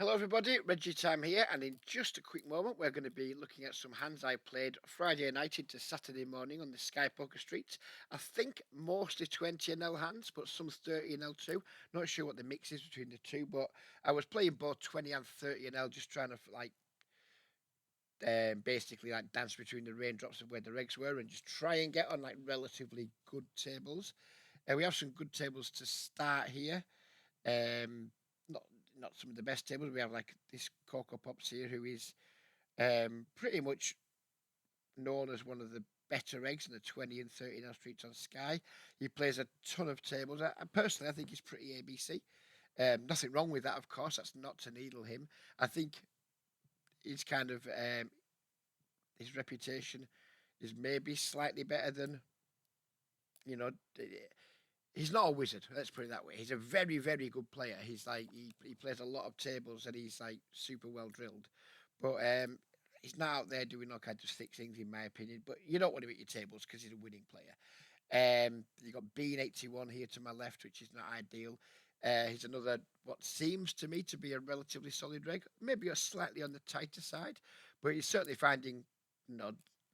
Hello everybody, Reggie Time here, and in just a quick moment we're going to be looking at some hands I played Friday night into Saturday morning on the Sky Poker Street. I think mostly 20 NL hands, but some 30 NL too. Not sure what the mix is between the two, but I was playing both 20 and 30 NL, just trying to basically like dance between the raindrops of where the regs were and just try and get on like relatively good tables. We have some good tables to start here. Um, not not some of the best tables. We have like this Coco Pops here, who is pretty much known as one of the better eggs in the 20 and 30 now streets on Sky. He plays a ton of tables. Personally, I think he's pretty ABC. Nothing wrong with that, of course. That's not to needle him. I think he's kind of his reputation is maybe slightly better than you know. He's not a wizard. Let's put it that way. He's a very, very good player. He's like he plays a lot of tables and he's like super well drilled, but he's not out there doing all kinds of thick things, in my opinion. But you don't want to beat your tables because he's a winning player. You got Bean81 here to my left, which is not ideal. He's another what seems to me to be a relatively solid reg, maybe a slightly on the tighter side, but he's certainly finding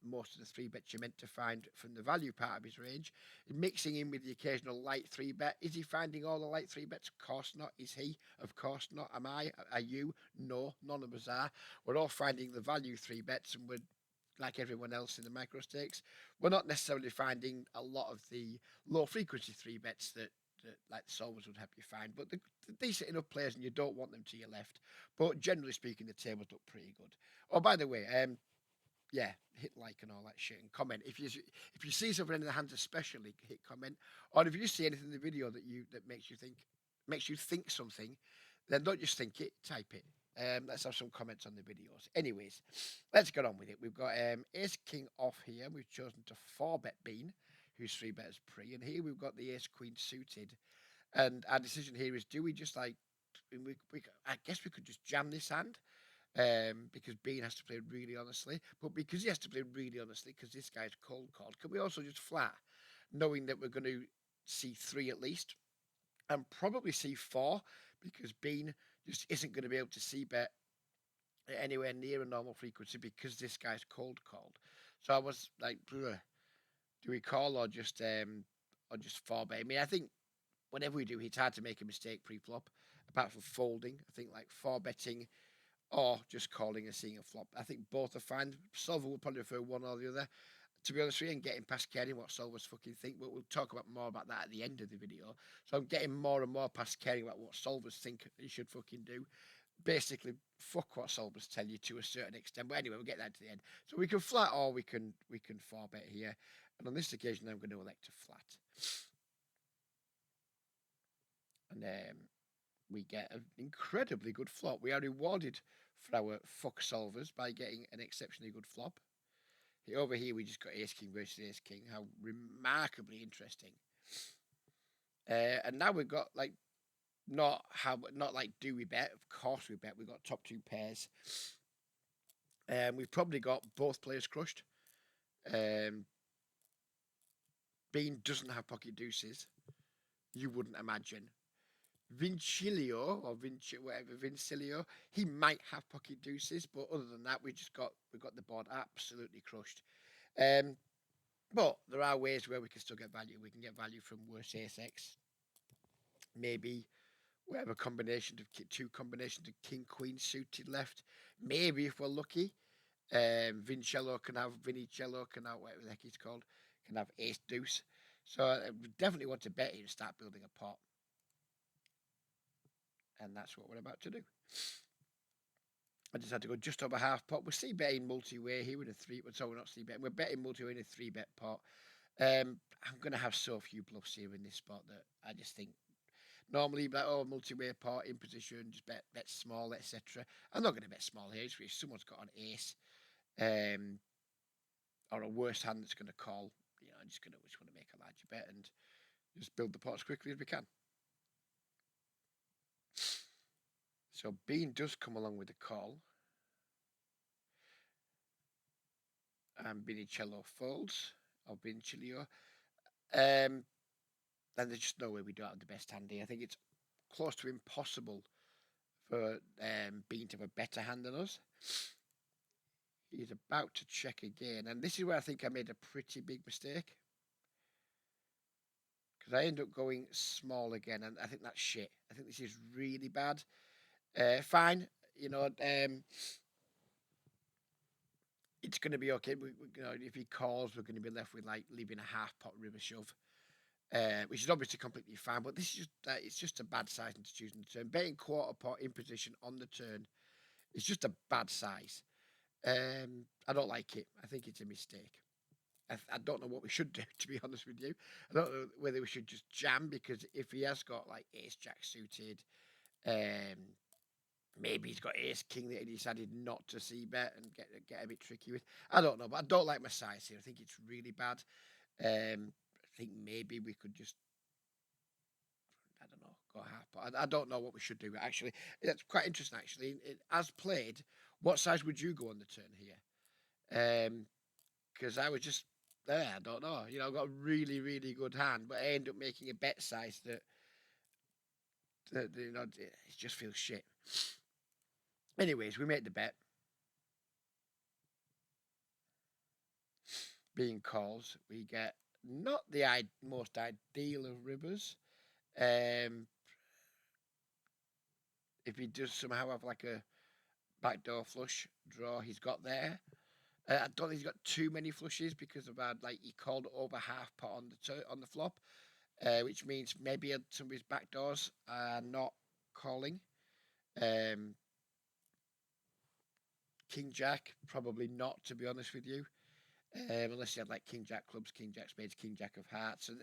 most of the three bets you're meant to find from the value part of his range. Mixing in with the occasional light three bet. Is he finding all the light three bets? Of course not. Is he? Of course not. Am I? Are you? No, none of us are. We're all finding the value three bets, and we're like everyone else in the micro stakes. We're not necessarily finding a lot of the low frequency three bets that like the solvers would help you find, but the decent enough players, and you don't want them to your left. But generally speaking, the tables look pretty good. Oh, by the way, yeah, hit like and all that shit and comment if you see something in the hands, especially hit comment, or if you see anything in the video that makes you think something, then don't just think it, type it. Let's have some comments on the videos. Anyways, let's get on with it. We've got Ace King off here. We've chosen to 4-bet Bean, who's 3 bets pre, and here we've got the Ace Queen suited. And our decision here is: do we just like I guess we could just jam this hand, because Bean has to play really honestly. But because he has to play really honestly, because this guy's cold called, can we also just flat, knowing that we're going to see three at least, and probably see four, because Bean just isn't going to be able to see bet anywhere near a normal frequency because this guy's cold called. So I was like, do we call or just 4 bet? I mean, I think whenever we do, it's hard to make a mistake pre-flop, apart from folding. I think like 4 betting or just calling and seeing a flop. I think both are fine. Solver would probably prefer one or the other. To be honest with you, and getting past caring what solvers fucking think, but we'll talk about more about that at the end of the video. So I'm getting more and more past caring about what solvers think you should fucking do. Basically, fuck what solvers tell you to a certain extent. But anyway, we'll get that to the end. So we can flat or we can 4-bet here. And on this occasion, I'm going to elect to flat. And we get an incredibly good flop. We are rewarded for our fuck solvers by getting an exceptionally good flop. Over here, we just got Ace King versus Ace King. How remarkably interesting. And now we've got like not like do we bet? Of course we bet. We've got top two pairs. We've probably got both players crushed. Um, Bean doesn't have pocket deuces. You wouldn't imagine. Vincilio or Vinci whatever Vincilio, he might have pocket deuces, but other than that, we got the board absolutely crushed. Um, but there are ways where we can still get value. We can get value from worse ace x. Maybe we have a combination of two combinations of king queen suited left. Maybe if we're lucky, Vincello can have Vinicello can have whatever the heck he's called, can have ace deuce. So we definitely want to bet here and start building a pot. And that's what we're about to do. I just had to go just over half pot. We're c-betting multi-way here with a 3. So we're not c-betting. We're betting multi-way in a 3-bet pot. I'm going to have so few bluffs here in this spot that I just think normally like, oh, multi-way pot in position, just bet small, etc. I'm not going to bet small here. If someone's got an ace or a worse hand that's going to call, I'm just want to make a larger bet and just build the pot as quickly as we can. So Bean does come along with the call. And Binicello folds, or Vincilio. Then there's just no way we don't have the best hand here. I think it's close to impossible for Bean to have a better hand than us. He's about to check again, and this is where I think I made a pretty big mistake. Because I end up going small again, and I think that's shit. I think this is really bad. Fine, you know, it's going to be okay. You know, if he calls, we're going to be left with like leaving a half pot river shove, which is obviously completely fine. But this is just it's just a bad sizing to choose in the turn. Betting quarter pot in position on the turn is just a bad size. I don't like it. I think it's a mistake. I don't know what we should do, to be honest with you. I don't know whether we should just jam, because if he has got like ace jack suited, maybe he's got ace king that he decided not to see bet and get a bit tricky with. I don't know, but I don't like my size here. I think it's really bad. I think maybe we could just, I don't know, go half. But I don't know what we should do. Actually, that's quite interesting. Actually, as played, what size would you go on the turn here? Because I was just there. I don't know. You know, I got a really, really good hand, but I end up making a bet size that you know, it just feels shit. Anyways, we made the bet. Being calls, we get not the most ideal of rivers. Um, if he does somehow have like a backdoor flush draw, he's got there. I don't think he's got too many flushes, because of like he called over half pot on the flop, which means maybe some of his backdoors are not calling. King Jack, probably not, to be honest with you. Unless you had like King Jack clubs, King Jack spades, King Jack of hearts. So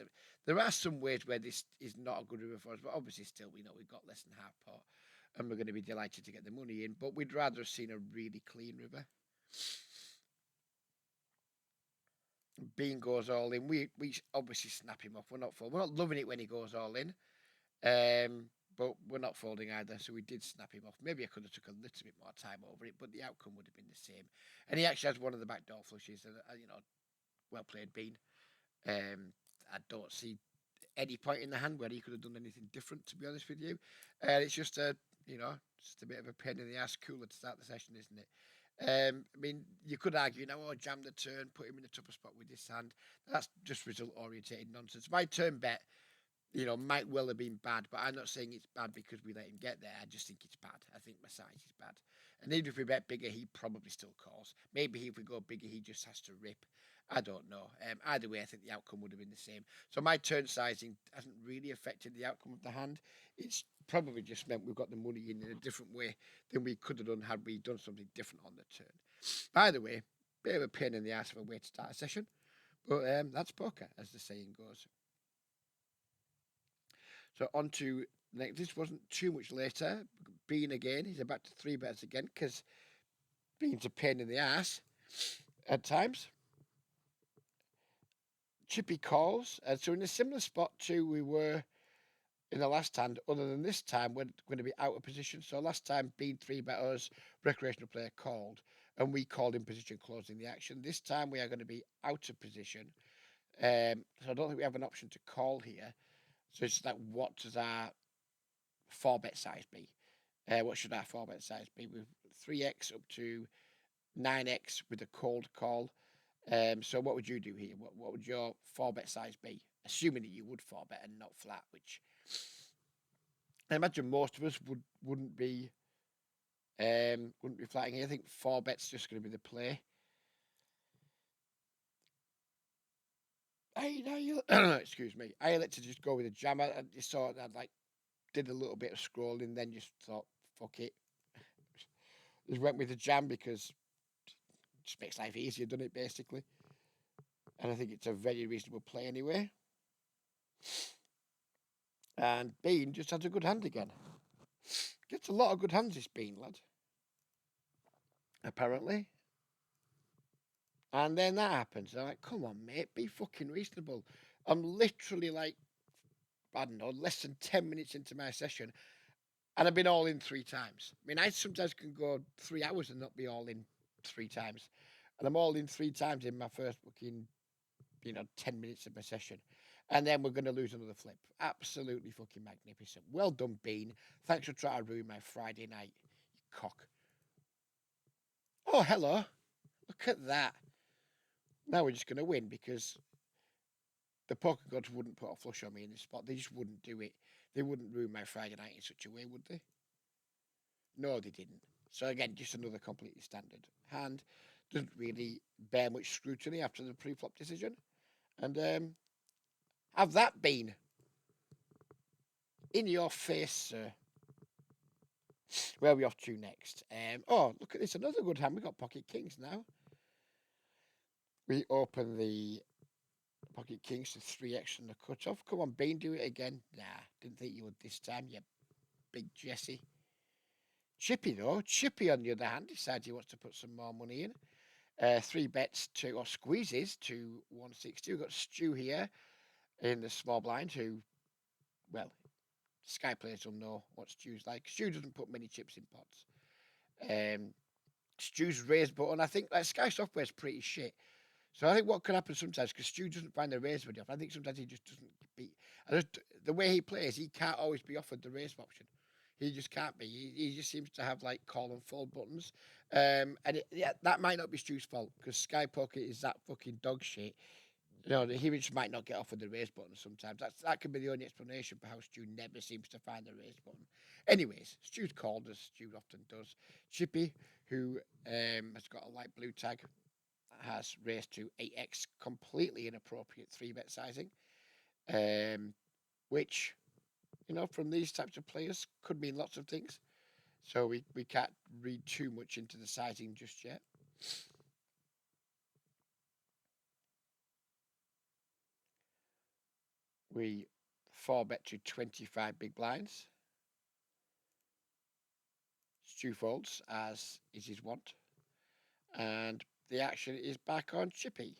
there are some ways where this is not a good river for us, but obviously still we know we've got less than half pot, and we're going to be delighted to get the money in. But we'd rather have seen a really clean river. Bean goes all in. We obviously snap him off. We're not loving it when he goes all in. But we're not folding either, so we did snap him off. Maybe I could have took a little bit more time over it, but the outcome would have been the same. And he actually has one of the backdoor flushes, and you know, well played, Bean. I don't see any point in the hand where he could have done anything different, to be honest with you. It's just you know, just a bit of a pain in the ass cooler to start the session, isn't it? I mean, you could argue now, oh, jam the turn, put him in a tougher spot with this hand. That's just result orientated nonsense. My turn bet, you know, might well have been bad, but I'm not saying it's bad because we let him get there. I just think it's bad. I think my size is bad. And even if we bet bigger, he probably still calls. Maybe if we go bigger, he just has to rip. I don't know. Either way, I think the outcome would have been the same. So my turn sizing hasn't really affected the outcome of the hand. It's probably just meant we've got the money in a different way than we could have done had we done something different on the turn. By the way, bit of a pain in the ass of a way to start a session, but that's poker, as the saying goes. So on to next. This wasn't too much later. Bean again. He's about to three bets again, because Bean's a pain in the ass at times. Chippy calls. So in a similar spot to we were in the last hand, other than this time we're going to be out of position. So last time Bean three bet us, recreational player called, and we called in position closing the action. This time we are going to be out of position. So I don't think we have an option to call here. So it's like, what does our four bet size be? What should our four bet size be? With 3x up to 9x with a cold call. So what would you do here? What would your four bet size be? Assuming that you would four bet and not flat, which I imagine most of us wouldn't be flatting here. I think four bet's just going to be the play. Excuse me. I elected to just go with a jam. I just saw I like did a little bit of scrolling, then just thought, fuck it. Just went with the jam because it just makes life easier, doesn't it, basically? And I think it's a very reasonable play anyway. And Bean just has a good hand again. Gets a lot of good hands, this Bean lad. Apparently. And then that happens. I'm like, come on, mate, be fucking reasonable. I'm literally like, I don't know, less than 10 minutes into my session, and I've been all in three times. I mean, I sometimes can go 3 hours and not be all in three times. And I'm all in three times in my first fucking, 10 minutes of my session. And then we're going to lose another flip. Absolutely fucking magnificent. Well done, Bean. Thanks for trying to ruin my Friday night, you cock. Oh, hello. Look at that. Now we're just going to win because the poker gods wouldn't put a flush on me in this spot. They just wouldn't do it. They wouldn't ruin my Friday night in such a way, would they? No, they didn't. So again, just another completely standard hand. Doesn't really bear much scrutiny after the pre-flop decision. And have that been in your face, sir. Where are we off to next? Oh, look at this. Another good hand. We've got pocket kings now. We open the pocket kings to 3x from the cutoff. Come on, Bean, do it again. Nah, didn't think you would this time, you big Jesse. Chippy, though. Chippy, on the other hand, decides he wants to put some more money in. 3 bets to, or squeezes to 160. We've got Stu here in the small blind who, well, Sky players will know what Stu's like. Stu doesn't put many chips in pots. Stu's raise button, I think like Sky Software's pretty shit. So I think what can happen sometimes, because Stu doesn't find the raise very often, I think sometimes he just doesn't be. The way he plays, he can't always be offered the raise option. He just can't be. He just seems to have like call and fold buttons. Yeah, that might not be Stu's fault because Sky Poker is that fucking dog shit. You know, he just might not get offered the raise button sometimes. That could be the only explanation for how Stu never seems to find the raise button. Anyways, Stu's called as Stu often does. Chippy, who has got a light blue tag, has raised to 8x, completely inappropriate 3-bet sizing, which, you know, from these types of players could mean lots of things. So we can't read too much into the sizing just yet. We 4-bet to 25 big blinds. Stu folds, as is his wont. And the action is back on Chippy.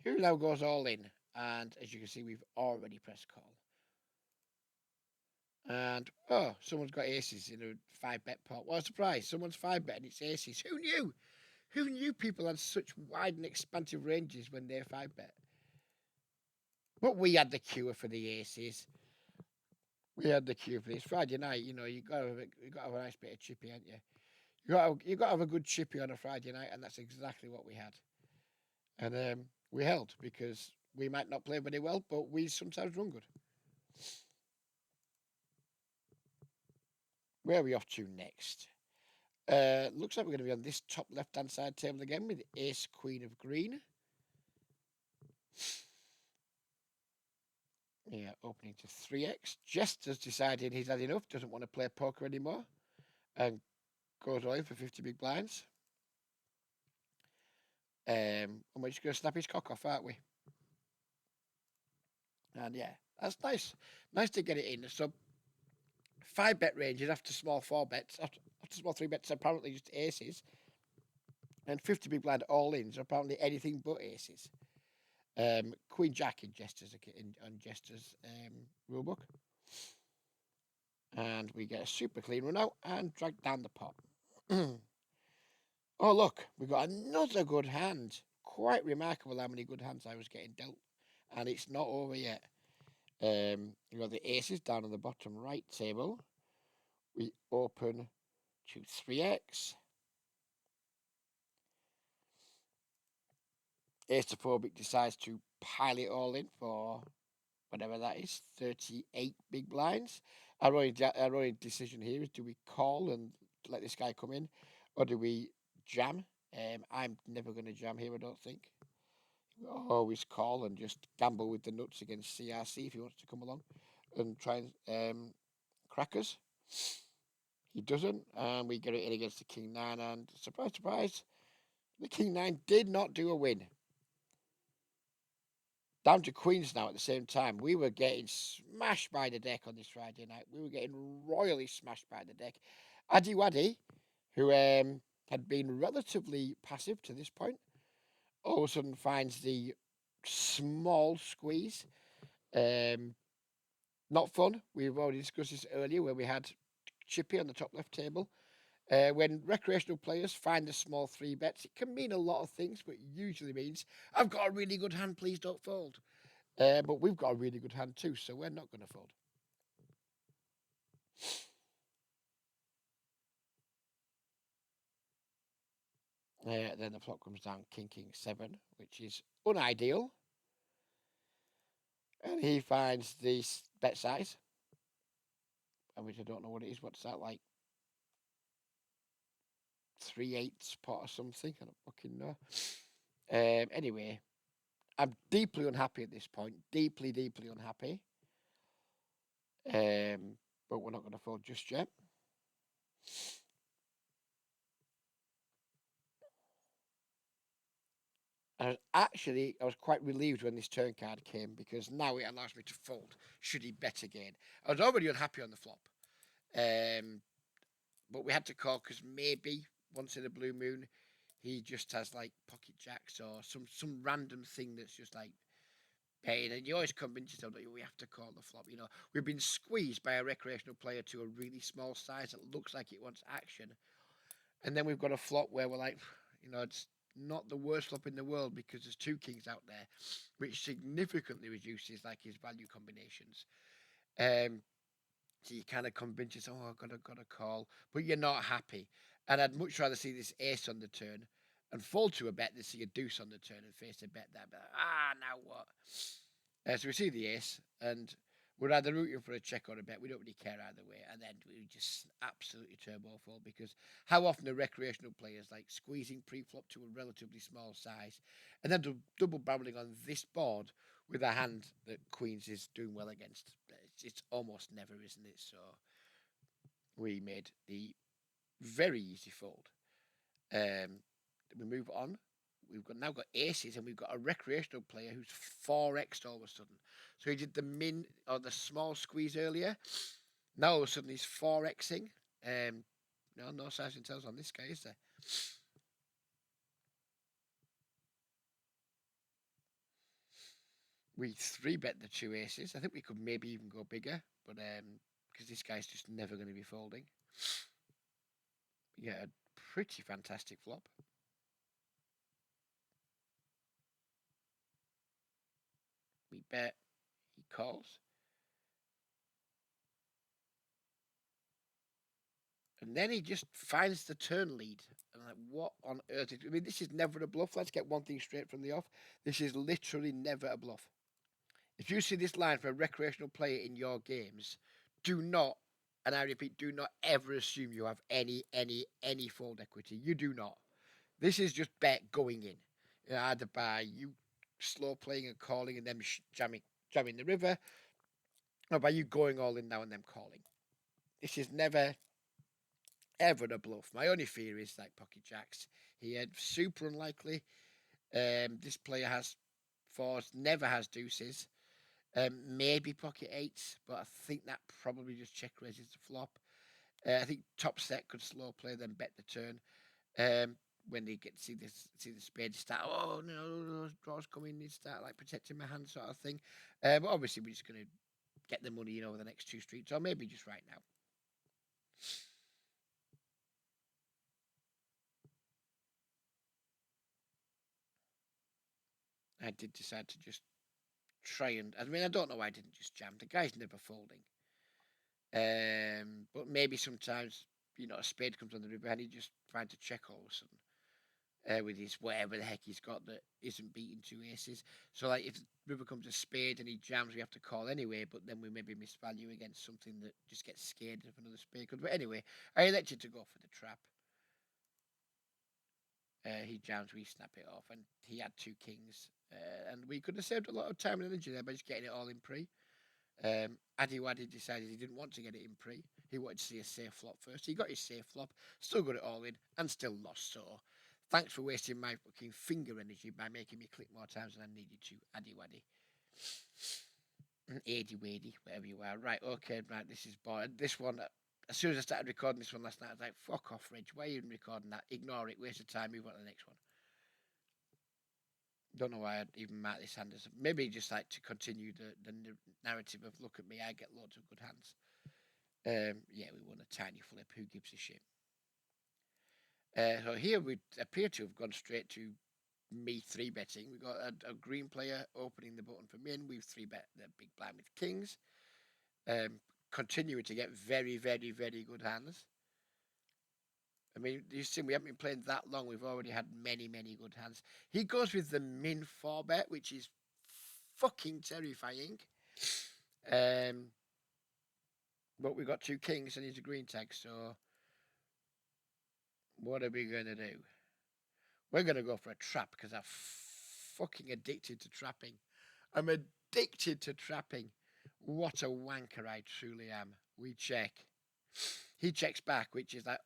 Who now goes all in. And as you can see, we've already pressed call. And, oh, someone's got aces in a 5-bet pot. What a surprise. Someone's 5-bet and it's aces. Who knew? Who knew people had such wide and expansive ranges when they're 5-bet? But we had the cure for the aces. We had the cure for this. Friday night, you know, you got to have a nice bit of chippy, haven't you? You got to have a good chippy on a Friday night, and that's exactly what we had. And we held because we might not play very well, but we sometimes run good. Where are we off to next? Looks like we're going to be on this top left-hand side table again with Ace Queen of Green. Yeah, opening to 3x. Jester's decided he's had enough, doesn't want to play poker anymore, and goes all in for 50 big blinds. And we're just going to snap his cock off, aren't we? And yeah, that's nice. Nice to get it in. So 5-bet ranges after small 4-bets, after small 3-bets, apparently just aces. And 50 big blind all ins are apparently anything but aces. Queen Jack in Jester's rulebook. And we get a super clean run out and drag down the pot. Oh, look, we've got another good hand. Quite remarkable how many good hands I was getting dealt. And it's not over yet. We've got the aces down on the bottom right table. We open to 3x. Acephobic decides to pile it all in for whatever that is, 38 big blinds. Our only decision here is, do we call and let this guy come in, or do we jam? I'm never going to jam here, I don't think. We'll always call and just gamble with the nuts against CRC if he wants to come along and try and crack us. He doesn't, and we get it in against the King 9, and surprise, surprise, the King 9 did not do a win. Down to Queens now at the same time. We were getting smashed by the deck on this Friday night. We were getting royally smashed by the deck. Addy Waddy, who had been relatively passive to this point, all of a sudden finds the small squeeze. Not fun. We've already discussed this earlier where we had Chippy on the top left table. When recreational players find the small three bets, it can mean a lot of things, but usually means I've got a really good hand, please don't fold. But we've got a really good hand too, so we're not going to fold. Then the flop comes down King 7, which is unideal. And he finds the bet size, which I don't know what it is. What's that like? 3/8 pot or something? I don't fucking know. Anyway, I'm deeply unhappy at this point. Deeply, deeply unhappy. But we're not going to fold just yet. I was quite relieved when this turn card came because now it allows me to fold should he bet again. I was already unhappy on the flop. But we had to call because maybe once in a blue moon he just has like pocket jacks or some random thing that's just like pain, and you always convince yourself that we have to call the flop. You know, we've been squeezed by a recreational player to a really small size that looks like it wants action, and then we've got a flop where we're like, you know, it's not the worst flop in the world because there's two kings out there, which significantly reduces like his value combinations. Um, so you kind of convince yourself, oh, got to call, but you're not happy. And I'd much rather see this ace on the turn and fold to a bet than see a deuce on the turn and face a bet that. But, now what? So we see the ace, and we're either rooting for a check or a bet. We don't really care either way. And then we just absolutely turbo fold because how often are recreational players like squeezing pre-flop to a relatively small size and then double barreling on this board with a hand that Queens is doing well against? It's almost never, isn't it? So we made the very easy fold. We move on. Now got aces, and we've got a recreational player who's 4x all of a sudden. So he did the min or the small squeeze earlier. Now all of a sudden he's 4xing. No size and tells on this guy, is there? We three bet the two aces. I think we could maybe even go bigger, but because this guy's just never going to be folding. Yeah, a pretty fantastic flop. We bet. He calls. And then he just finds the turn lead. And I'm like, what on earth? I mean, this is never a bluff. Let's get one thing straight from the off. This is literally never a bluff. If you see this line for a recreational player in your games, do not, and I repeat, do not ever assume you have any fold equity. You do not. This is just bet going in. Either by you slow playing and calling and then jamming the river, or by you going all in now and them calling. This is never ever a bluff. My only fear is like pocket jacks. He had super unlikely. This player has fours, never has deuces. Maybe pocket eights, but I think that probably just check raises the flop. I think top set could slow play, then bet the turn. When they get to see the spade start, oh no, draws coming, need to start like protecting my hand sort of thing. But obviously we're just gonna get the money in over the next two streets, or maybe just right now. I did decide to just try and. I mean, I don't know why I didn't just jam. The guy's never folding. But maybe sometimes a spade comes on the river and he just trying to check all of a sudden with his whatever the heck he's got that isn't beating two aces. So like if the river comes a spade and he jams, we have to call anyway. But then we maybe miss value against something that just gets scared if another spade comes. But anyway, I elected to go for the trap. He jams, we snap it off, and he had two kings, and we could have saved a lot of time and energy there by just getting it all in pre. Adiwadi decided he didn't want to get it in pre. He wanted to see a safe flop first. He got his safe flop, still got it all in, and still lost. So, thanks for wasting my fucking finger energy by making me click more times than I needed to. Adiwadi. Ady Wady, whatever you are. Right, okay, right, this is boring. This one, as soon as I started recording this one last night, I was like, fuck off, Reg. Why are you even recording that? Ignore it, waste of time, move on to the next one. Don't know why I'd even mark this hand as maybe just like to continue the narrative of look at me, I get loads of good hands. Yeah, we won a tiny flip. Who gives a shit? So here we appear to have gone straight to me 3-betting. We got a green player opening the button for min. We've 3-bet the big blind with kings. Continuing to get very, very, very good hands. I mean, you've seen we haven't been playing that long. We've already had many, many good hands. He goes with the min 4-bet, which is fucking terrifying. But we've got 2 kings and he's a green tag, so what are we going to do? We're going to go for a trap because I'm fucking addicted to trapping. I'm addicted to trapping. What a wanker I truly am. We check. He checks back, which is like,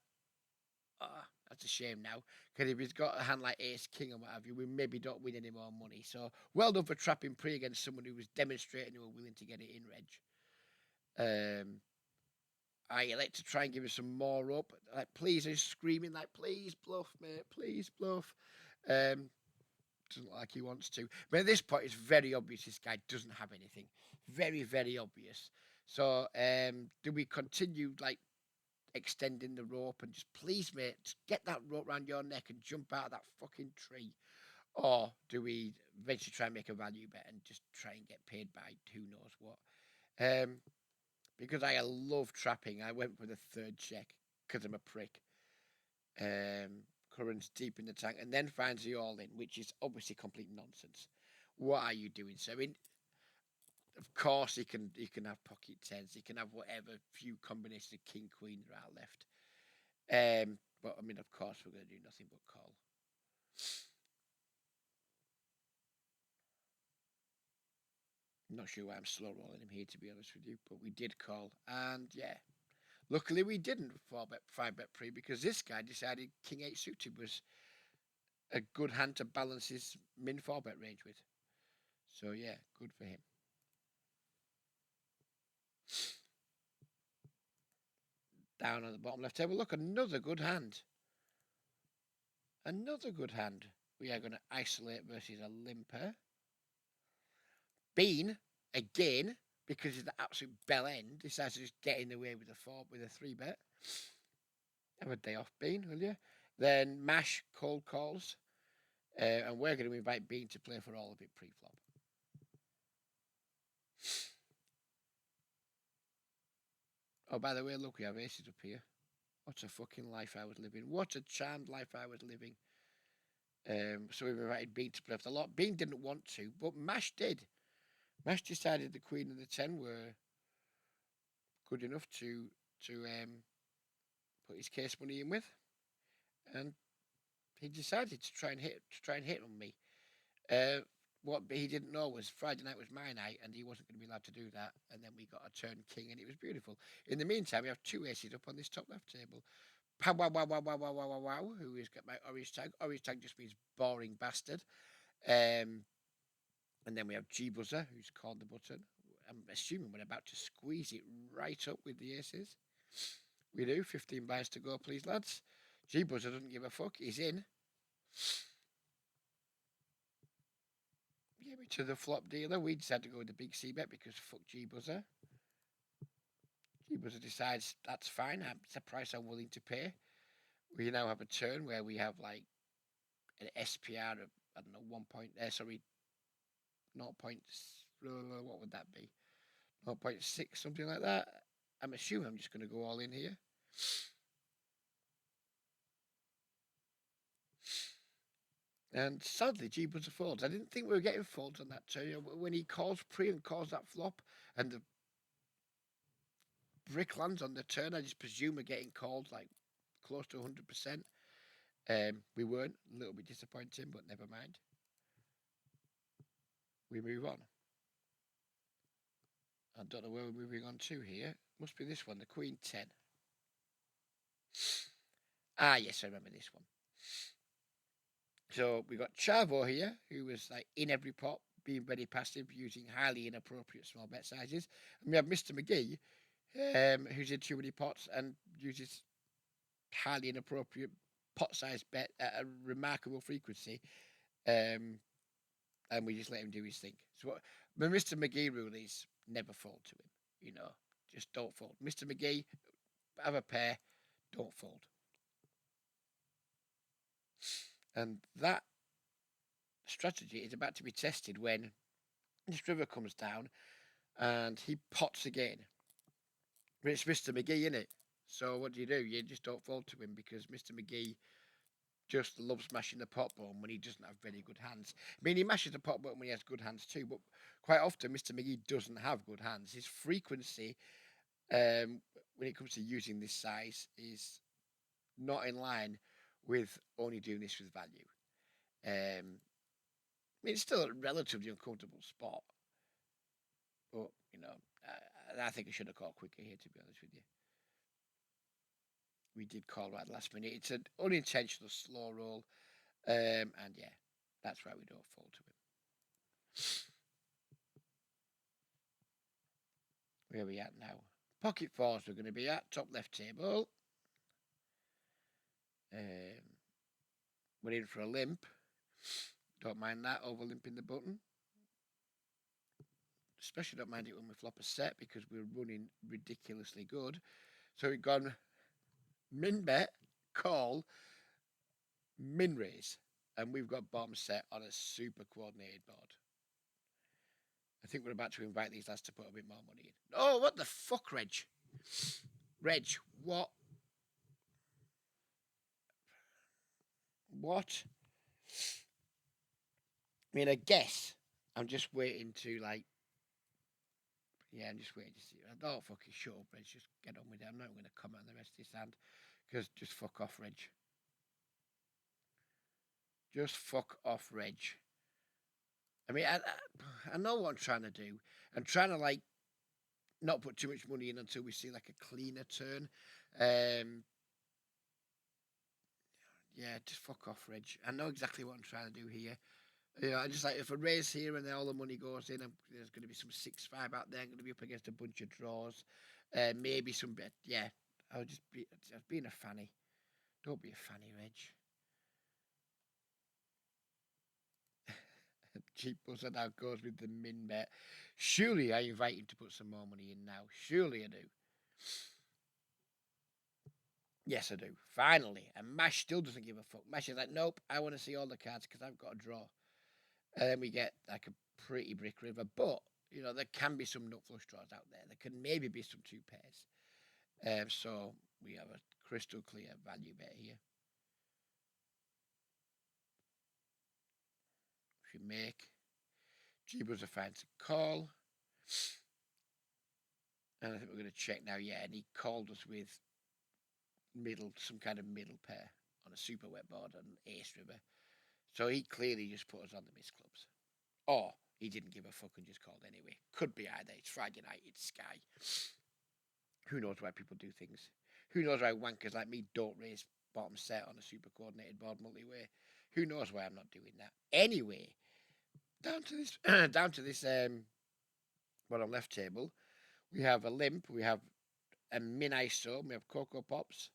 that's a shame now. Because if he's got a hand like ace, king, or what have you, we maybe don't win any more money. So well done for trapping pre against someone who was demonstrating who were willing to get it in reg. I elect to try and give us some more up. Like, please, he's screaming like, please bluff, mate, please bluff. Doesn't look like he wants to. But at this point, it's very obvious this guy doesn't have anything. Very, very obvious. So, do we continue like extending the rope and just please, mate, just get that rope around your neck and jump out of that fucking tree? Or do we eventually try and make a value bet and just try and get paid by who knows what? Because I love trapping, I went for the 3rd check because I'm a prick. Curran's deep in the tank and then finds the all in, which is obviously complete nonsense. What are you doing? So I mean, of course he can have pocket tens, he can have whatever few combinations of king queen there are left. But I mean, of course we're going to do nothing but call. Not sure why I'm slow rolling him here, to be honest with you, but we did call, and yeah. Luckily, we didn't 4-bet, 5-bet pre because this guy decided King 8 suited was a good hand to balance his min 4-bet range with. So, yeah, good for him. Down on the bottom left table, look, another good hand. Another good hand. We are going to isolate versus a limper. Bean, again, because he's the absolute bell end, decides to just get in the way with a 3-bet. Have a day off, Bean, will you? Then Mash cold calls. And we're going to invite Bean to play for all of it pre-flop. Oh, by the way, look, we have aces up here. What a fucking life I was living. What a charmed life I was living. So we've invited Bean to play for the lot. Bean didn't want to, but Mash did. Mash decided the queen and the 10 were good enough to put his case money in with. And he decided to try and hit on me. What he didn't know was Friday night was my night, and he wasn't going to be allowed to do that. And then we got a turn king, and it was beautiful. In the meantime, we have 2 aces up on this top left table. Pow wow wow wow wow wow wow wow wow. Who has got my orange tag? Orange tag just means boring bastard. And then we have G Buzzer, who's called the button. I'm assuming we're about to squeeze it right up with the aces. We do. 15 blinds to go, please, lads. G Buzzer doesn't give a fuck. He's in. Give it to the flop dealer. We decided to go with the big C bet because fuck G Buzzer. G Buzzer decides that's fine. It's a price I'm willing to pay. We now have a turn where we have like an SPR of, I don't know, 1 point, 0 points, what would that be? 0.6, something like that. I'm assuming I'm just going to go all in here. And sadly, G Buzzer folds. I didn't think we were getting folds on that turn. When he calls pre and calls that flop, and the brick lands on the turn, I just presume we're getting called like close to 100%. We weren't. A little bit disappointing, but never mind. We move on. I don't know where we're moving on to here. Must be this one, the Queen 10. Ah, yes, I remember this one. So we got Chavo here, who was like in every pot, being very passive, using highly inappropriate small bet sizes. And we have Mr. McGee, who's in too many pots and uses highly inappropriate pot size bet at a remarkable frequency. And we just let him do his thing. So what the Mr. McGee rule is never fold to him. You know, just don't fold. Mr. McGee, have a pair, don't fold. And that strategy is about to be tested when this river comes down and he pots again. But it's Mr. McGee, isn't it? So what do? You just don't fold to him because Mr. McGee just loves mashing the pot button when he doesn't have very good hands. I mean, he mashes the pot button when he has good hands too, but quite often Mr. McGee doesn't have good hands. His frequency when it comes to using this size is not in line with only doing this with value. I mean, it's still a relatively uncomfortable spot, but I think I should have called quicker here. To be honest with you, we did call right last minute. It's an unintentional slow roll, and yeah, that's why we don't fall to him. Where are we at now? Pocket fours we're going to be at top left table. We're in for a limp. Don't mind that, over limping the button. Especially don't mind it when we flop a set because we're running ridiculously good. So we've gone min bet, call, min raise, and we've got bottom set on a super coordinated board. I think we're about to invite these lads to put a bit more money in. Oh, what the fuck, Reg? Reg, what? What? I mean, I guess I'm just waiting to, like, yeah, I'm just waiting to see. I don't fucking shut up, Reg. Just get on with it. I'm not going to comment on the rest of this hand because just fuck off, Reg. Just fuck off, Reg. I mean, I know what I'm trying to do. I'm trying to, like, not put too much money in until we see, like, a cleaner turn. Yeah, just fuck off, Reg. I know exactly what I'm trying to do here. I just like if I raise here and then all the money goes in, there's going to be some 6-5 out there. I'm going to be up against a bunch of draws, maybe some bet. Yeah, I'll being a fanny. Don't be a fanny, Reg. Cheap buzzer now goes with the min bet. Surely I invite him to put some more money in now. Surely I do. Yes, I do. Finally. And Mash still doesn't give a fuck. Mash is like, nope, I want to see all the cards because I've got a draw. And then we get like a pretty brick river. But, there can be some nut flush draws out there. There can maybe be some 2 pairs. So we have a crystal clear value bet here. If you make, G-Buzzer finds a call. And I think we're going to check now. Yeah, and he called us with some kind of middle pair on a super wet board on ace river. So he clearly just put us on the miss clubs. Or he didn't give a fuck and just called anyway. Could be either. It's Friday night, it's Sky. Who knows why people do things? Who knows why wankers like me don't raise bottom set on a super coordinated board multi-way? Who knows why I'm not doing that? Anyway, down to this bottom left table, we have a limp, we have a min ISO, we have Cocoa Pops,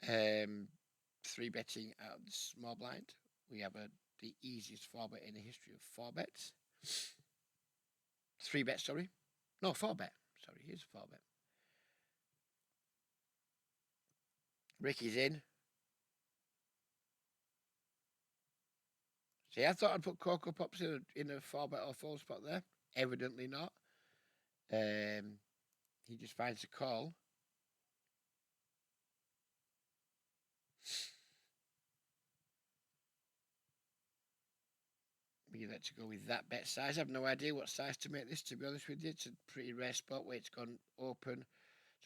3 betting out of the small blind. We have the easiest 4-bet in the history of 4-bets. 3-bet, sorry. No, 4-bet. Sorry, here's a 4-bet. Ricky's in. See, I thought I'd put Cocoa Pops in a 4-bet or 4 spot there. Evidently not. He just finds a call. We like to go with that bet size. I have no idea what size to make this, to be honest with you. It's a pretty rare spot where it's gone open.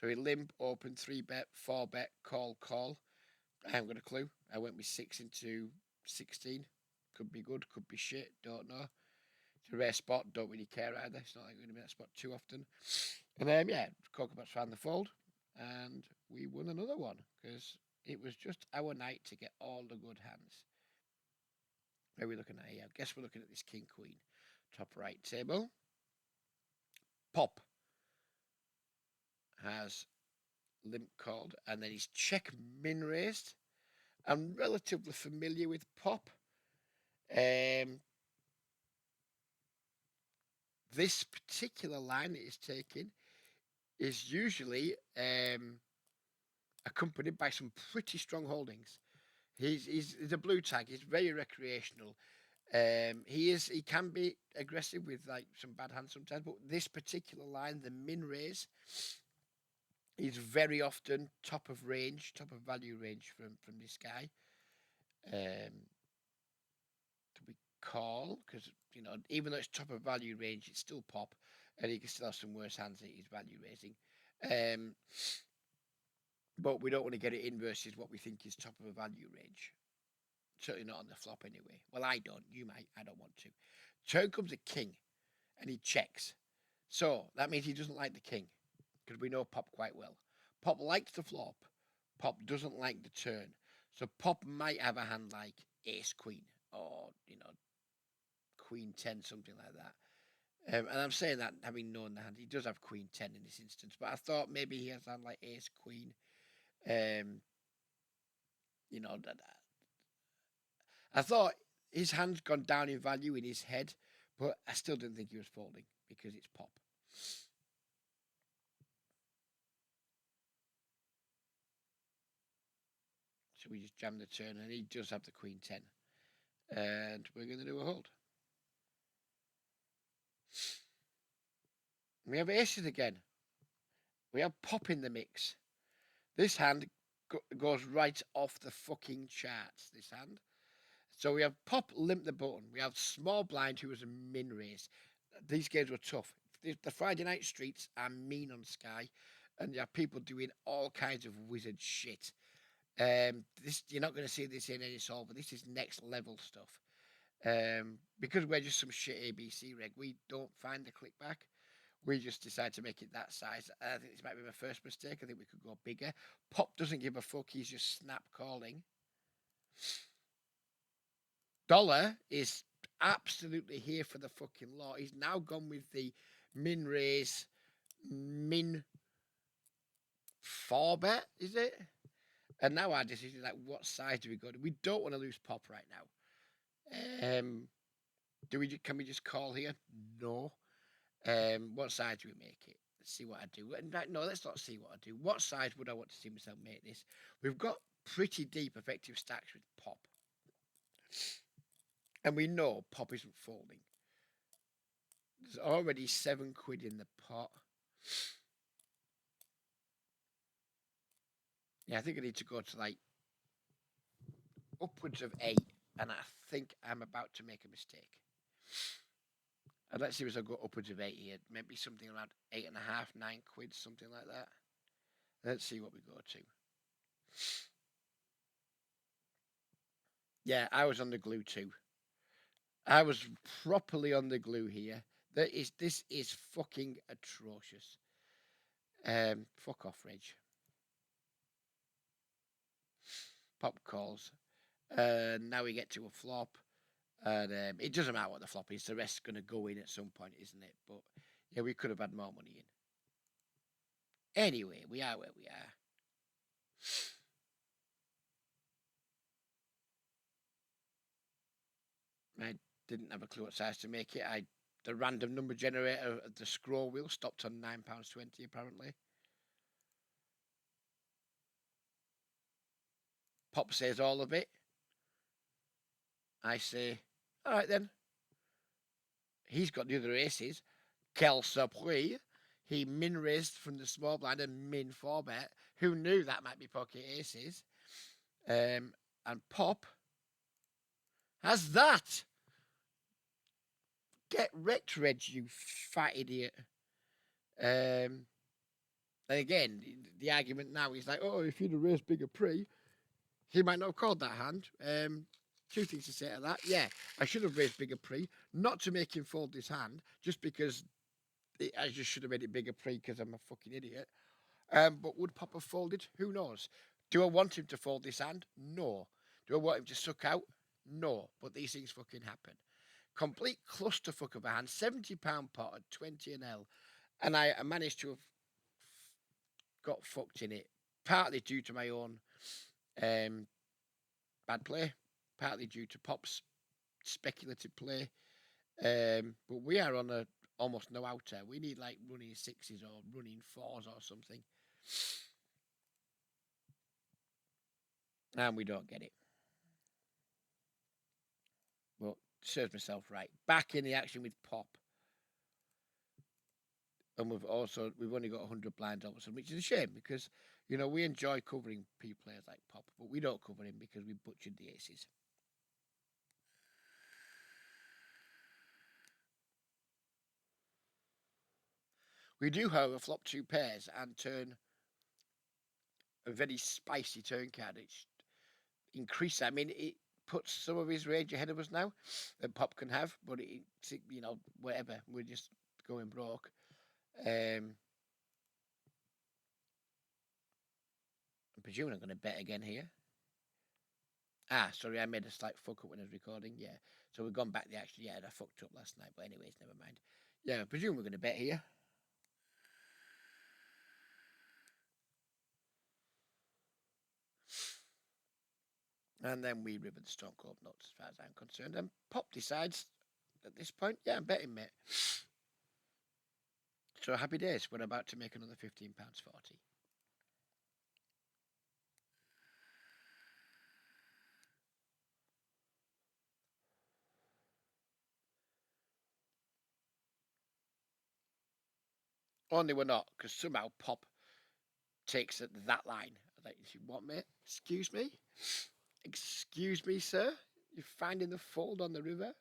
So we limp, open, 3-bet, 4-bet, call. I haven't got a clue. I went with 6 into 16. Could be good, could be shit, don't know. It's a rare spot, don't really care either. It's not like we're going to be in that spot too often. And yeah, Cocoa Pops found the fold. And we won another one because it was just our night to get all the good hands. Where are we looking at here? I guess we're looking at this King Queen. Top right table. Pop has limp called and then he's check min raised. I'm relatively familiar with Pop. This particular line that he's taking is usually accompanied by some pretty strong holdings. He's a blue tag. He's very recreational. He can be aggressive with like some bad hands sometimes, but this particular line, the min raise, is very often top of range, top of value range from this guy. Um, to be call because even though it's top of value range, it's still pop, and he can still have some worse hands that he's value raising. Um, but we don't want to get it in versus what we think is top of a value range. Certainly not on the flop anyway. Well, I don't. You might. I don't want to. Turn comes a king, and he checks. So that means he doesn't like the king, because we know Pop quite well. Pop likes the flop. Pop doesn't like the turn. So Pop might have a hand like Ace Queen or Queen 10, something like that. And I'm saying that having known the hand, he does have Queen 10 in this instance. But I thought maybe he has a hand like Ace Queen. That I thought his hand's gone down in value in his head, but I still didn't think he was folding because it's Pop. So we just jam the turn, and he does have the Queen 10. And we're going to do a hold. We have aces again. We have Pop in the mix. This hand goes right off the fucking charts, this hand. So we have Pop limp the button. We have Small Blind, who was a min raise. These games were tough. The Friday night streets are mean on Sky, and you have people doing all kinds of wizard shit. This you're not going to see this in any solver. This is next level stuff. Because we're just some shit ABC reg, we don't find the click back. We just decide to make it that size. I think this might be my first mistake. I think we could go bigger. Pop doesn't give a fuck. He's just snap calling. Dollar is absolutely here for the fucking law. He's now gone with the min raise, min 4 bet, is it? And now our decision is like, what side do we go to? We don't want to lose Pop right now. Can we just call here? No. What side do we make it? Let's see what I do. No, let's not see what I do. What side would I want to see myself make this? We've got pretty deep effective stacks with Pop. And we know Pop isn't folding. There's already £7 in the pot. Yeah, I think I need to go to like upwards of 8. And I think I'm about to make a mistake. And let's see if I go upwards of 8 here. Maybe something around 8.5, £9, something like that. Let's see what we go to. Yeah, I was on the glue too. I was properly on the glue here. This is fucking atrocious. Fuck off, Reg. Pop calls. Now we get to a flop. And it doesn't matter what the flop is. The rest's going to go in at some point, isn't it? But yeah, we could have had more money in. Anyway, we are where we are. I didn't have a clue what size to make it. The random number generator of the scroll wheel stopped on £9.20 apparently. Pop says all of it. I say, all right then. He's got the other aces. Quel surprise. He min raised from the small blind and min 4 bet. Who knew that might be pocket aces? And Pop has that. Get wrecked, Reg, you fat idiot. And again, the argument now is like, oh, if you'd have raised bigger pre, he might not have called that hand. Two things to say to that. Yeah, I should have raised bigger pre, not to make him fold this hand, just because I just should have made it bigger pre because I'm a fucking idiot. But would Pop have folded? Who knows? Do I want him to fold this hand? No. Do I want him to suck out? No. But these things fucking happen. Complete clusterfuck of a hand, £70 pot at 20 and L. And I managed to have got fucked in it, partly due to my own bad play, partly due to Pop's speculative play. But we are on a almost no outer. We need like running 6s or running 4s or something. And we don't get it. serves myself right. Back in the action with Pop. And we've only got 100 blinds over, which is a shame because, you know, we enjoy covering P players like Pop, but we don't cover him because we butchered the aces. We do, however, flop 2 pairs and turn a very spicy turn card. It's increased. I mean, it puts some of his range ahead of us now that Pop can have, but you know, whatever. We're just going broke. I'm presuming I'm going to bet again here. Sorry, I made a slight fuck up when I was recording. Yeah, so we've gone back the action. Yeah, I fucked up last night, but anyways, never mind. Yeah, I presume we're going to bet here. And then we river the Stone Cold Nuts, as far as I'm concerned. And Pop decides at this point, yeah, I'm betting, mate. So happy days. We're about to make another £15.40. Only we're not, because somehow Pop takes that line. Like, what, mate? Excuse me? Excuse me, sir? You're finding the fold on the river?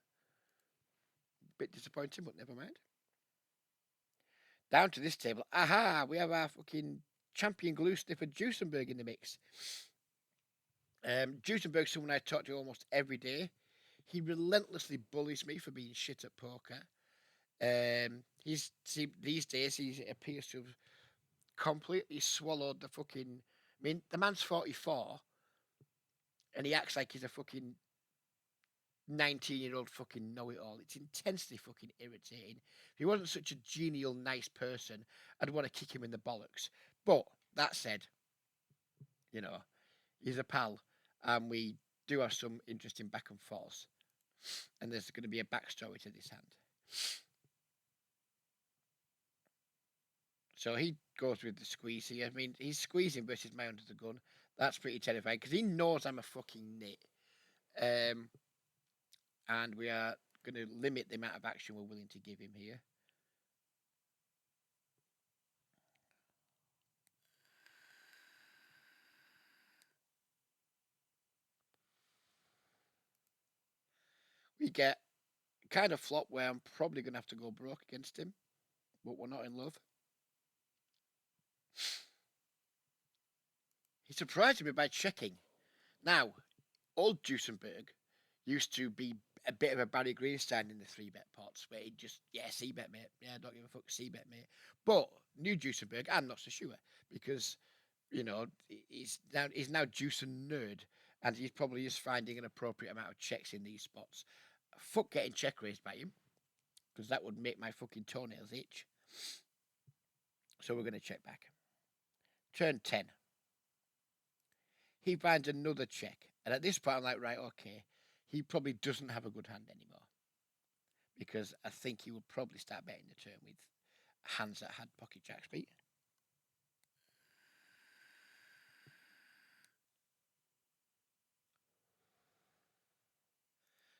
Bit disappointing, but never mind. Down to this table. Aha! We have our fucking champion glue sniffer Juicenberg in the mix. Juicenberg's someone I talk to almost every day. He relentlessly bullies me for being shit at poker. These days he appears to have completely swallowed the fucking. I mean, the man's 44, and he acts like he's a fucking 19-year-old fucking know-it-all. It's intensely fucking irritating. If he wasn't such a genial, nice person, I'd want to kick him in the bollocks. But that said, you know, he's a pal, and we do have some interesting back and forth. And there's going to be a backstory to this hand. So he goes with the squeeze here. I mean, he's squeezing versus my under the gun. That's pretty terrifying because he knows I'm a fucking nit. And we are going to limit the amount of action we're willing to give him here. We get kind of flop where I'm probably going to have to go broke against him, but we're not in love. He surprised me by checking. Now, old Juicenberg used to be a bit of a Barry Greenstein in the 3-bet pots where he'd just, c-bet, mate. Yeah, don't give a fuck, c-bet, mate. But new Juicenberg, I'm not so sure because, you know, he's now Juicen nerd and he's probably just finding an appropriate amount of checks in these spots. Fuck getting check raised by him because that would make my fucking toenails itch. So we're going to check back. Turn 10. He finds another check. And at this point, I'm like, right, okay. He probably doesn't have a good hand anymore. Because I think he will probably start betting the turn with hands that had pocket jacks beat.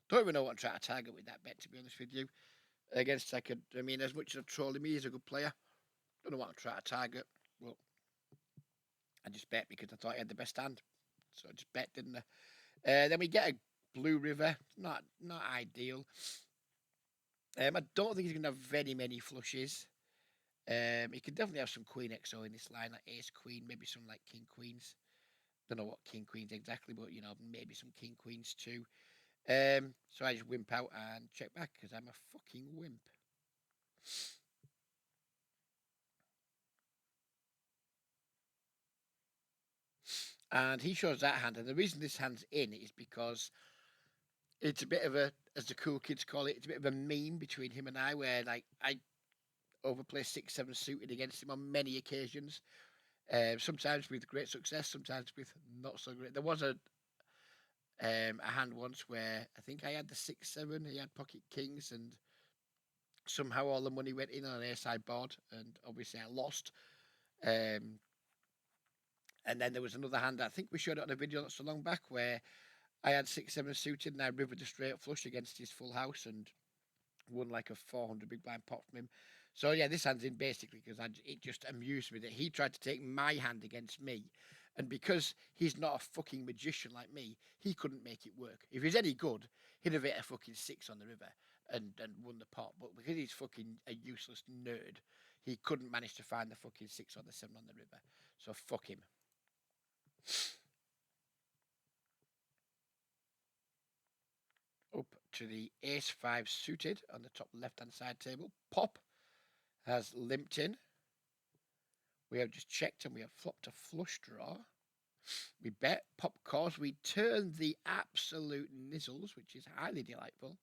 Don't even know what I'm trying to target with that bet, to be honest with you. Against, I mean, as much as I've trolled him, he's a good player. Don't know what I'm trying to target. Well, I just bet because I thought he had the best hand. So I just bet, didn't I? Then we get a Blue River. Not ideal. I don't think he's going to have very many flushes. He could definitely have some Queen XO in this line, like Ace Queen, maybe some like King Queens. Don't know what King Queens exactly, but you know, maybe some King Queens too. So I just wimp out and check back because I'm a fucking wimp. And he shows that hand, and the reason this hand's in is because it's a bit of a, as the cool kids call it, it's a bit of a meme between him and I, where like I overplay 6-7 suited against him on many occasions. Sometimes with great success, sometimes with not so great. There was a hand once where I think I had the 6-7, he had pocket kings, and somehow all the money went in on an A-side board, and obviously I lost. And then there was another hand, I think we showed it on a video not so long back, where I had 6-7 suited, and I rivered a straight flush against his full house and won like a 400 big blind pot from him. So yeah, this hand's in basically because it just amused me that he tried to take my hand against me, and because he's not a fucking magician like me, he couldn't make it work. If he's any good, he'd have hit a fucking 6 on the river and won the pot. But because he's fucking a useless nerd, he couldn't manage to find the fucking 6 or the 7 on the river. So fuck him. Up to the ace-5 suited on the top left-hand side table. Pop has limped in. We have just checked and we have flopped a flush draw. We bet, pop calls. We turn the absolute nizzles, which is highly delightful.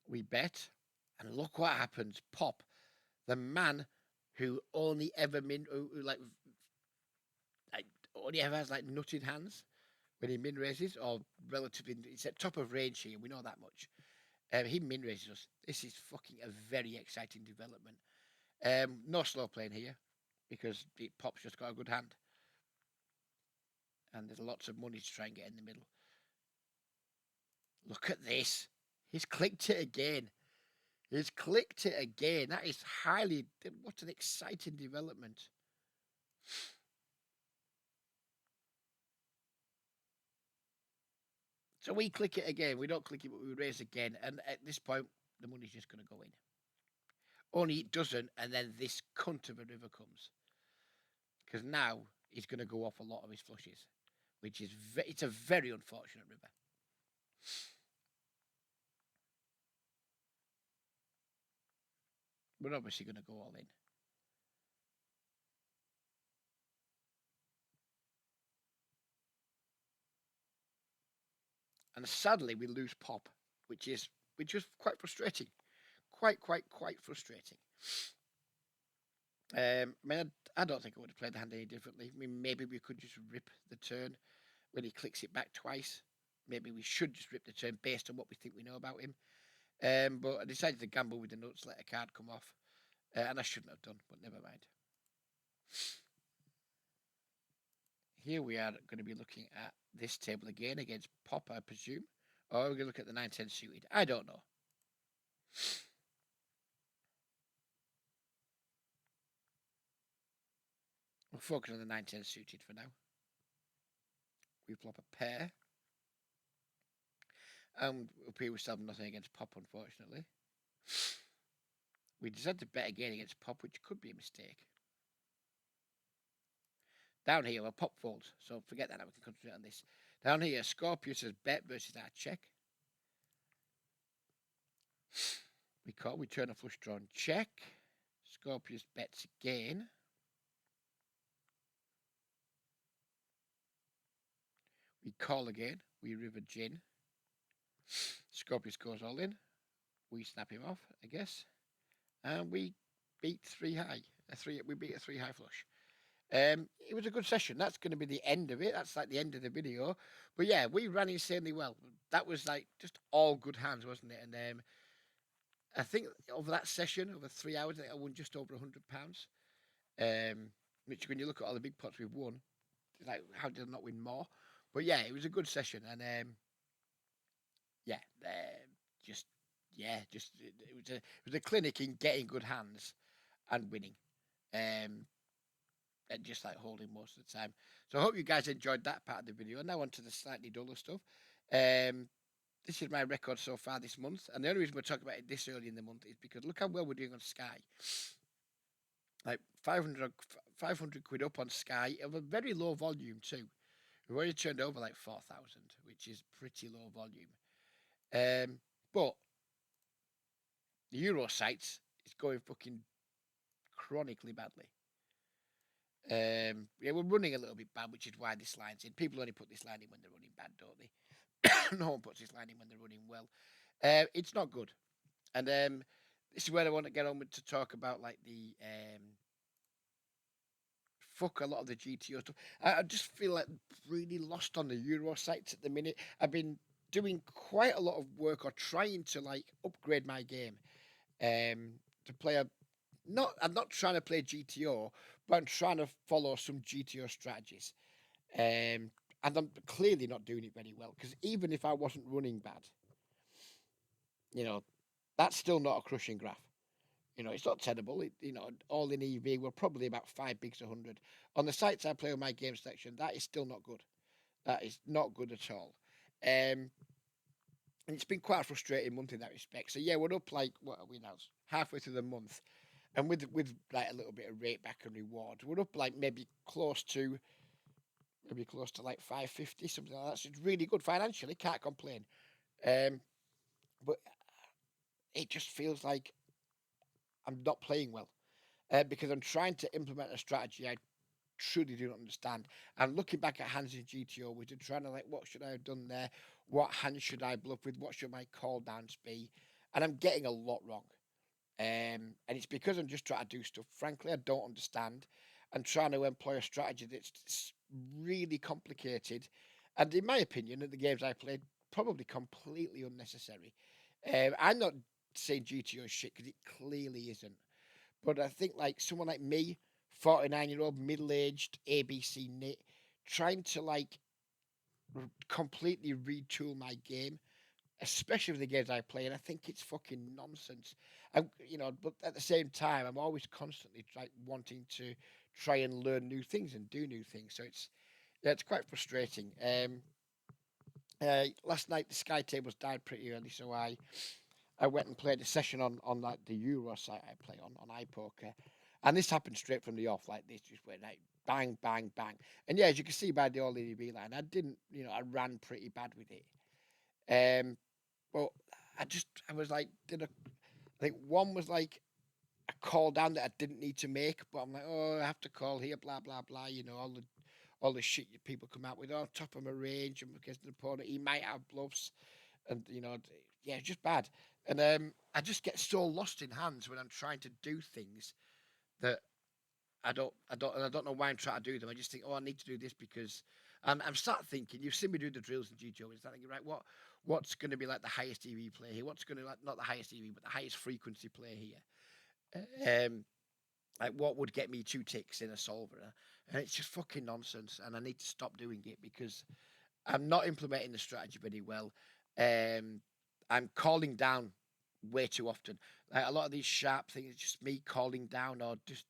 We bet, and look what happens. Pop, the man who only ever only ever has like nutted hands when he min raises, or relatively, it's at top of range here. We know that much. He min raises us. This is fucking a very exciting development. No slow playing here because Pop's just got a good hand, and there's lots of money to try and get in the middle. Look at this. He's clicked it again. He's clicked it again. That is highly. What an exciting development. So we click it again. We don't click it, but we raise again. And at this point, the money's just going to go in. Only it doesn't, and then this cunt of a river comes. Because now he's going to go off a lot of his flushes, which is it's a very unfortunate river. We're obviously going to go all in. And sadly, we lose Pop, which is quite frustrating. Quite frustrating. I mean, I don't think I would have played the hand any differently. I mean, maybe we could just rip the turn when he clicks it back twice. Maybe we should just rip the turn based on what we think we know about him. But I decided to gamble with the nuts, let a card come off. And I shouldn't have done, but never mind. Here we are going to be looking at this table again against Pop, I presume. Or we're going to look at the 9-10 suited. I don't know. We'll focus on the 9-10 suited for now. We flop a pair. And up here we still have nothing against Pop, unfortunately. We decided to bet again against Pop, which could be a mistake. Down here, well, Pop folds, so forget that. Now we can concentrate on this. Down here, Scorpius has bet versus our check. We call, we turn a flush draw and check. Scorpius bets again. We call again. We river gin. Scorpius goes all in. We snap him off, I guess. And we beat 3 high. We beat a 3 high flush. It was a good session. That's going to be the end of it. That's like the end of the video. But yeah, we ran insanely well. That was like just all good hands, wasn't it? And I think over that session, over 3 hours, I won just over £100. Which, when you look at all the big pots we've won, like, how did I not win more? But yeah, it was a good session, and it was a clinic in getting good hands and winning, and just like holding most of the time. So I hope you guys enjoyed that part of the video. And now on to the slightly duller stuff. This is my record so far this month, and the only reason we're talking about it this early in the month is because look how well we're doing on Sky. Like 500 quid up on Sky of a very low volume too. We've already turned over like 4,000, which is pretty low volume. But the Euro sites is going fucking chronically badly. Yeah, we're running a little bit bad, which is why this line's in. People only put this line in when they're running bad, don't they? No one puts this line in when they're running well. It's not good. And this is where I want to get on with to talk about like the fuck a lot of the GTO stuff. I just feel like really lost on the Euro sites at the minute. I've been doing quite a lot of work or trying to like upgrade my game to play a I'm not trying to play GTO, but I'm trying to follow some GTO strategies. Um, and I'm clearly not doing it very well because even if I wasn't running bad, you know, that's still not a crushing graph. It's not terrible. All in EV, we're probably about 5 bigs 100. On the sites I play on my game section, that is still not good. That is not good at all. Um, and it's been quite a frustrating month in that respect. So yeah, we're up like what are we now? Halfway through the month, and with like a little bit of rate back and reward, we're up like maybe close to like 550 something like that. So it's really good financially. Can't complain. Um, but it just feels like I'm not playing well because I'm trying to implement a strategy I truly do not understand. And looking back at hands in GTO, we're trying to like, what should I have done there? What hand should I bluff with? What should my call downs be? And I'm getting a lot wrong. And it's because I'm just trying to do stuff. Frankly, I don't understand. I'm trying to employ a strategy that's really complicated, and in my opinion, at the games I played, probably completely unnecessary. I'm not saying GTO is shit because it clearly isn't. But I think like someone like me, 49-year-old middle-aged ABC nit, trying to like completely retool my game, especially with the games I play, and I think it's fucking nonsense. But at the same time, I'm always constantly like wanting to try and learn new things and do new things. So it's quite frustrating. Last night the Sky tables died pretty early, so I went and played a session on like the Euro site I play on iPoker, and this happened straight from the off. Like this just went like bang, bang, bang, and yeah, as you can see by the all EDB line, I didn't, I ran pretty bad with it. Um, but I was like, I think one was like a call down that I didn't need to make, but I'm like, oh, I have to call here, blah blah blah. All the shit people come out with on top of my range and against an opponent. He might have bluffs, and yeah, it's just bad. And I just get so lost in hands when I'm trying to do things that I don't know why I'm trying to do them. I just think, oh, I need to do this because, and I'm start thinking. You've seen me do the drills in GTO, and start thinking, right, what's going to be like the highest EV play here? What's going to like not the highest EV, but the highest frequency play here? Like what would get me 2 ticks in a solver? And it's just fucking nonsense, and I need to stop doing it because I'm not implementing the strategy very well. Um, I'm calling down way too often. Like a lot of these sharp things, it's just me calling down or just,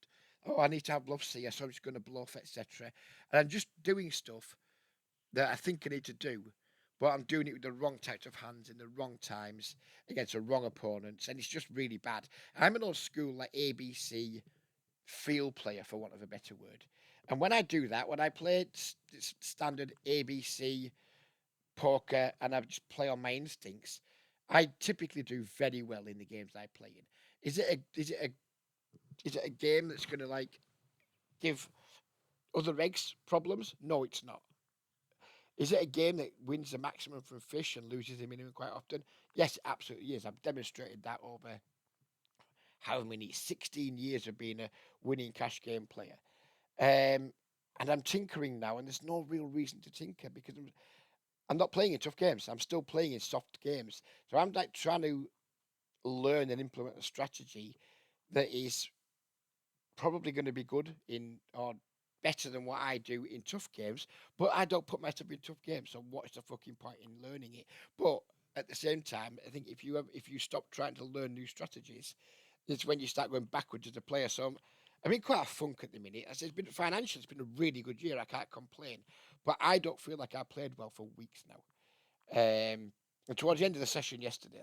oh, I need to have bluffs here, so I'm just going to bluff, etc. And I'm just doing stuff that I think I need to do, but I'm doing it with the wrong types of hands in the wrong times against the wrong opponents, and it's just really bad. I'm an old school like ABC field player, for want of a better word. And when I do that, when I play standard ABC poker and I just play on my instincts, I typically do very well in the games I play in. Is it a game that's going to like give other eggs problems? No, it's not. Is it a game that wins the maximum from fish and loses the minimum quite often? Yes, it absolutely is. I've demonstrated that over how many 16 years of being a winning cash game player. Um, and I'm tinkering now, and there's no real reason to tinker because I'm not playing in tough games. I'm still playing in soft games. So I'm like trying to learn and implement a strategy that is probably going to be good in or better than what I do in tough games. But I don't put myself in tough games. So what's the fucking point in learning it? But at the same time, I think if you stop trying to learn new strategies, it's when you start going backwards as a player. So I'm in quite a funk at the minute. As it's been financial, it's been a really good year. I can't complain. But I don't feel like I played well for weeks now. And towards the end of the session yesterday,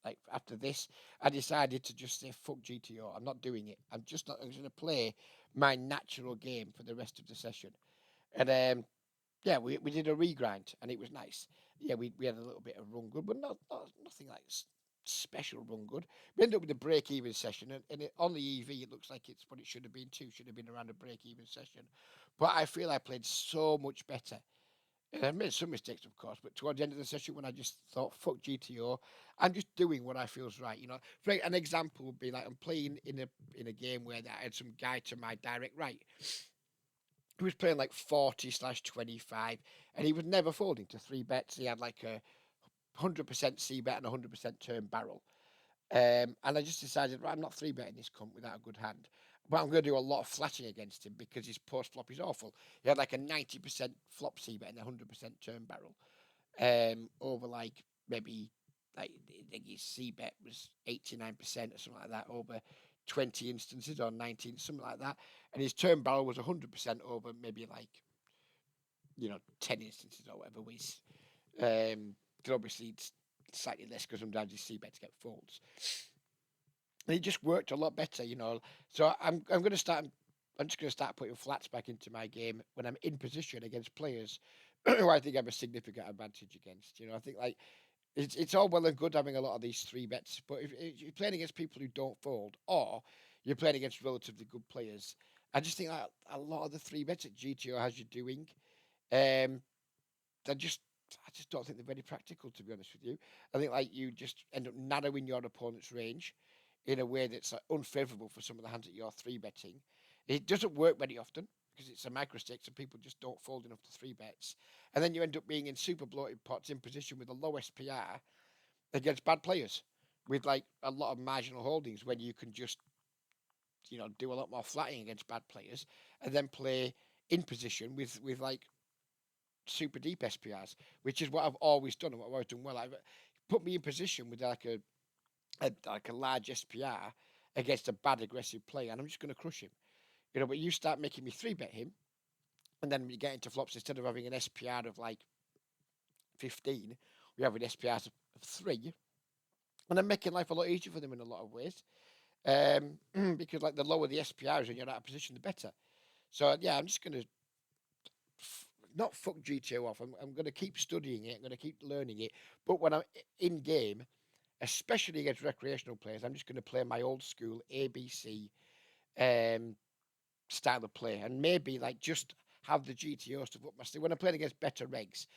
like after this, I decided to just say fuck GTO. I'm not doing it. I'm just not. I'm going to play my natural game for the rest of the session. And yeah, we did a regrind, and it was nice. Yeah, we had a little bit of run good, but nothing like special run good. We ended up with a break even session, and on the EV, it looks like it's what it should have been too. Should have been around a break even session, but I feel I played so much better. And I made some mistakes, of course, but towards the end of the session, when I just thought, "Fuck GTO," I'm just doing what I feels right. For an example would be like I'm playing in a game where I had some guy to my direct right. He was playing like 40/25, and he was never folding to 3 bets. He had like a 100% C bet and 100% turn barrel. And I just decided, right, I'm not three betting this cunt without a good hand. But I'm going to do a lot of flashing against him because his post flop is awful. He had like a 90% flop C bet and a 100% turn barrel. Over like maybe like I think his C bet was 89% or something like that over 20 instances or 19, something like that. And his turn barrel was 100% over maybe like, 10 instances or whatever. Which, because obviously it's slightly less because sometimes his C bets get folds. And it just worked a lot better. So I'm going to start. I'm just going to start putting flats back into my game when I'm in position against players who I think I have a significant advantage against. I think like it's all well and good having a lot of these three bets, but if you're playing against people who don't fold, or you're playing against relatively good players, I just think that a lot of the three bets that GTO has you doing, um, they're just I just don't think they're very practical, to be honest with you. I think like you just end up narrowing your opponent's range in a way that's like, unfavourable for some of the hands that you're three betting. It doesn't work very often because it's a micro stakes and people just don't fold enough to three bets, and then you end up being in super bloated pots in position with a low SPR against bad players with like a lot of marginal holdings when you can just do a lot more flatting against bad players and then play in position with like super deep SPRs, which is what I've always done and what I've always done well. I've put me in position with like a large SPR against a bad aggressive player, and I'm just going to crush him. But you start making me three bet him, and then we get into flops instead of having an SPR of like 15, we have an SPR of 3, and I'm making life a lot easier for them in a lot of ways. Because like the lower the SPR is when you're out of position, the better. So yeah, I'm just going to not fuck GTO off. I'm going to keep studying it. I'm going to keep learning it. But when I'm in game, especially against recreational players, I'm just going to play my old school ABC um, style of play, and maybe like just have the GTO stuff up my sleeve. When I'm playing against better regs,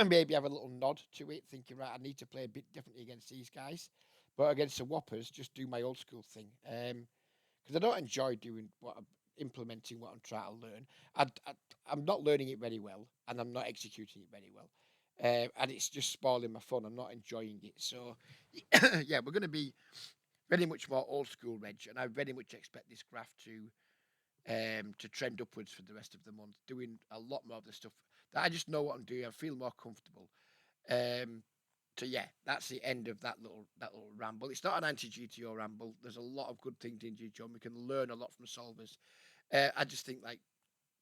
maybe have a little nod to it, thinking right, I need to play a bit differently against these guys. But against the Whoppers, just do my old school thing. Because I don't enjoy doing implementing what I'm trying to learn. I'm not learning it very well, and I'm not executing it very well. And it's just spoiling my fun. I'm not enjoying it. So, yeah, we're going to be very much more old school, Reg, and I very much expect this graph to trend upwards for the rest of the month, doing a lot more of the stuff that I just know what I'm doing. I feel more comfortable. Um, so yeah, that's the end of that little ramble. It's not an anti-GTO ramble. There's a lot of good things in GTO, and we can learn a lot from solvers. I just think like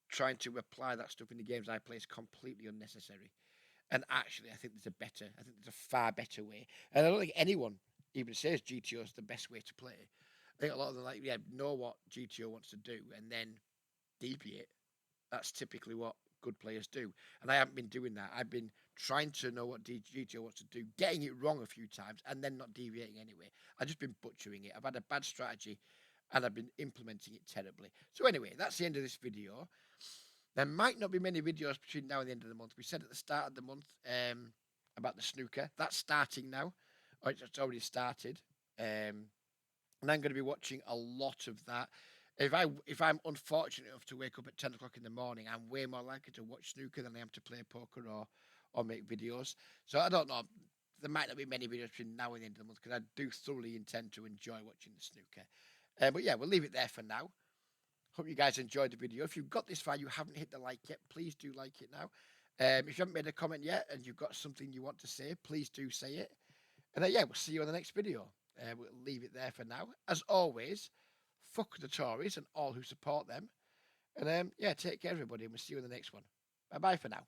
trying to apply that stuff in the games I play is completely unnecessary. And actually, I think I think there's a far better way. And I don't think anyone even says GTO is the best way to play. I think a lot of them like, yeah, know what GTO wants to do and then deviate. That's typically what good players do. And I haven't been doing that. I've been trying to know what GTO wants to do, getting it wrong a few times, and then not deviating anyway. I've just been butchering it. I've had a bad strategy and I've been implementing it terribly. So anyway, that's the end of this video. There might not be many videos between now and the end of the month. We said at the start of the month about the snooker. That's starting now. Or it's already started. And I'm going to be watching a lot of that. If I'm unfortunate enough to wake up at 10 o'clock in the morning, I'm way more likely to watch snooker than I am to play poker or make videos. So I don't know. There might not be many videos between now and the end of the month because I do thoroughly intend to enjoy watching the snooker. But yeah, we'll leave it there for now. Hope you guys enjoyed the video. If you've got this far, you haven't hit the like yet, please do like it now. If you haven't made a comment yet and you've got something you want to say, please do say it. And yeah, we'll see you in the next video. We'll leave it there for now. As always, fuck the Tories and all who support them. And yeah, take care, everybody, and we'll see you in the next one. Bye bye for now.